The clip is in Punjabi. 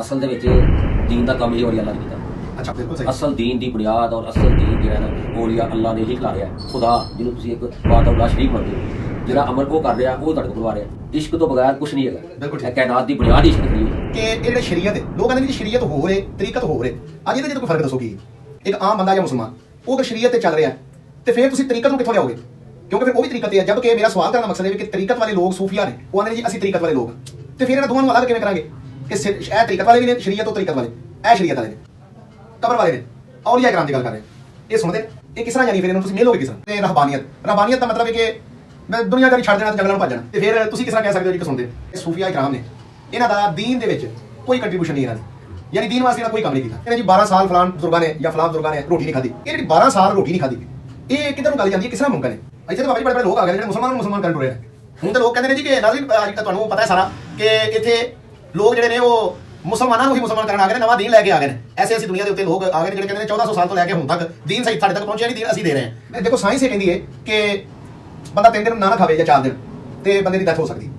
ਅਸਲ ਦੇ ਵਿੱਚ ਦੀਨ ਦਾ ਕੰਮ ਹੀ ਔਲੀਆ ਅੱਲਾਹ ਨੇ ਕੀਤਾ। ਅੱਛਾ, ਬਿਲਕੁਲ ਸਹੀ। ਅਸਲ ਦੀਨ ਦੀ ਬੁਨਿਆਦ ਔਰ ਅਸਲ ਦੀਨ ਜਿਹੜਾ ਨਾ ਔਲੀਆ ਅੱਲਾਹ ਨੇ ਹੀ ਖਿਲਾਰਿਆ। ਖੁਦਾ ਜਿਹਨੂੰ ਤੁਸੀਂ ਇੱਕ ਵਾਹਿਦ ਸ਼ਰੀਕ ਮੰਨਦੇ ਹੋ, ਜਿਹੜਾ ਅਮਰ ਉਹ ਕਰ ਰਿਹਾ ਉਹ ਤੁਹਾਡੇ ਕੋਲ ਕਰਵਾ ਰਿਹਾ। ਇਸ਼ਕ ਤੋਂ ਬਗੈਰ ਕੁਝ ਨਹੀਂ ਹੈਗਾ। ਬਿਲਕੁਲ ਇਹ ਕਾਇਨਾਤ ਦੀ ਬੁਨਿਆਦ ਹੀ ਇਸ਼ਕ ਨਹੀਂ ਹੈ ਕਿ ਇਹ ਜਿਹੜੇ ਸ਼ਰੀਅਤ ਲੋਕ ਕਹਿੰਦੇ ਨੇ ਕਿ ਸ਼ਰੀਅਤ ਹੋ ਰਹੇ ਤਰੀਕਤ ਹੋ ਰਹੇ। ਅੱਜ ਇਹਦੇ ਕੋਈ ਫਰਕ ਦੱਸੋ ਕੀ? ਇੱਕ ਆਮ ਬੰਦਾ ਜਾਂ ਮੁਸਲਮਾਨ ਉਹ ਅਗਰ ਸ਼ਰੀਅਤ ਤੇ ਚੱਲ ਰਿਹਾ ਤੇ ਫਿਰ ਤੁਸੀਂ ਤਰੀਕਤ ਨੂੰ ਕਿੱਥੋਂ ਲਿਆਓਗੇ? ਕਿਉਂਕਿ ਫਿਰ ਉਹ ਵੀ ਤਰੀਕਤ ਤੇ ਹੈ। ਜਦ ਕਿ ਮੇਰਾ ਸਵਾਲ ਕਰਨ ਦਾ ਮਕਸਦ ਹੈ ਕਿ ਤਰੀਕਤ ਵਾਲੇ ਲੋਕ ਸੂਫੀਆ ਨੇ, ਉਹ ਆਂਦੇ ਨੇ ਜੀ ਅਸੀਂ ਤਰੀਕਤ ਵਾਲੇ ਲੋਕ, ਤੇ ਫਿਰ ਇਹਨਾਂ ਦੋਵਾਂ ਨੂੰ ਅਲੱਗ ਕਿਵੇਂ ਕਰਾਂਗੇ? ਕਿ ਇਹ ਤਰੀਕਤ ਵਾਲੇ ਵੀ ਨੇ, ਸ਼ਰੀਅਤ ਤੋਂ ਤਰੀਕਤ ਵਾਲੇ, ਇਹ ਸ਼ਰੀਅਤ ਵਾਲੇ ਨੇ, ਕਬਰ ਵਾਲੇ ਨੇ, ਔਲੀਆ ਇਕਰਾਮ ਦੀ ਗੱਲ ਕਰ ਰਹੇ। ਇਹ ਸੁਣਦੇ ਇਹ ਕਿਸ ਤਰ੍ਹਾਂ ਜਾਨੀ ਫਿਰ ਇਹਨੂੰ ਤੁਸੀਂ ਮੇਲੋਗੇ ਕਿਸ ਤਰ੍ਹਾਂ? ਤੇ रहबानियत ਦਾ ਮਤਲਬ ਹੈ ਕਿ ਮੈਂ ਦੁਨੀਆਦਾਰੀ ਛੱਡ ਦੇਣਾ ਤੇ ਜੰਗਲਾਂ ਨੂੰ ਭੱਜ ਜਾਣਾ। ਤੇ ਫਿਰ ਤੁਸੀਂ ਕਿਸ ਤਰ੍ਹਾਂ ਕਹਿ ਸਕਦੇ ਹੋ ਜੀ ਕਿ ਸੁਣਦੇ ਇਹ ਸੂਫੀਆ ਇਕਰਾਮ ਨੇ, ਇਹਨਾਂ ਦਾ ਦੀਨ ਦੇ ਵਿੱਚ ਕੋਈ ਕੰਟਰੀਬਿਊਸ਼ਨ ਨਹੀਂ ਇਹਨਾਂ ਦੀ, ਯਾਨੀ ਦੀਨ ਵਾਸਤੇ ਇਹਨਾਂ ਕੋਈ ਕੰਮ ਨਹੀਂ ਕੀਤਾ। ਇਹਨੇ ਜੀ 12 ਸਾਲ ਫਲਾਣ ਬਜ਼ੁਰਗਾਂ ਨੇ ਜਾਂ ਫਲਾਣ ਬਜ਼ੁਰਗਾਂ ਨੇ ਰੋਟੀ ਨਹੀਂ ਖਾਧੀ। ਇਹ ਜਿਹੜੀ 12 ਸਾਲ ਰੋਟੀ ਨਹੀਂ ਖਾਧੀ, ਇਹ ਕਿੱਧਰ ਨੂੰ ਗੱਲ ਜਾਂਦੀ ਹੈ? ਕਿਸ ਤਰ੍ਹਾਂ ਮੁਮਕਿਨ ਹੈ? ਇੱਥੇ ਤਾਂ ਬਾਬਾ ਜੀ ਬੜੇ ਲੋਕ ਆ ਗਏ ਜਿਹੜੇ ਮੁਸਲਮਾਨ ਕਰਨ ਟੁਰੇ ਨੇ। ਹੁਣ ਤਾਂ ਲੋਕ ਕਹਿੰਦੇ ਨੇ ਜੀ ਕਿ ਨਾਜ਼ਰੀਨ ਤੁਹਾਨੂੰ ਪਤਾ ਹੈ ਸਾਰਾ ਕਿ ਇੱਥੇ ਲੋਕ ਜਿਹੜੇ ਨੇ ਉਹ ਮੁਸਲਮਾਨਾਂ ਨੂੰ ਹੀ ਮੁਸਲਮਾਨ ਕਰਨ ਆ ਗਏ ਨੇ, ਨਵਾਂ ਦੀਨ ਲੈ ਕੇ ਆ ਗਏ ਨੇ। ਐਸੀ ਦੁਨੀਆ ਦੇ ਉੱਤੇ ਲੋਕ ਆ ਗਏ ਨੇ ਜਿਹੜੇ ਕਹਿੰਦੇ ਨੇ 1400 ਸਾਲ ਤੋਂ ਲੈ ਕੇ ਹੁਣ ਤੱਕ ਦੀਨ ਸਹੀ ਸਾਡੇ ਤੱਕ ਪਹੁੰਚਿਆ ਨਹੀਂ, ਦੀਨ ਅਸੀਂ ਦੇ ਰਹੇ ਹਾਂ। ਦੇਖੋ ਸਾਇੰਸ ਇਹ ਕਹਿੰਦੀ ਹੈ ਕਿ ਬੰਦਾ 3 ਦਿਨ ਨਾ ਖਾਵੇ ਜਾਂ 4 ਦਿਨ ਤੇ ਬੰਦੇ ਦੀ ਡੈਥ ਹੋ ਸਕਦੀ।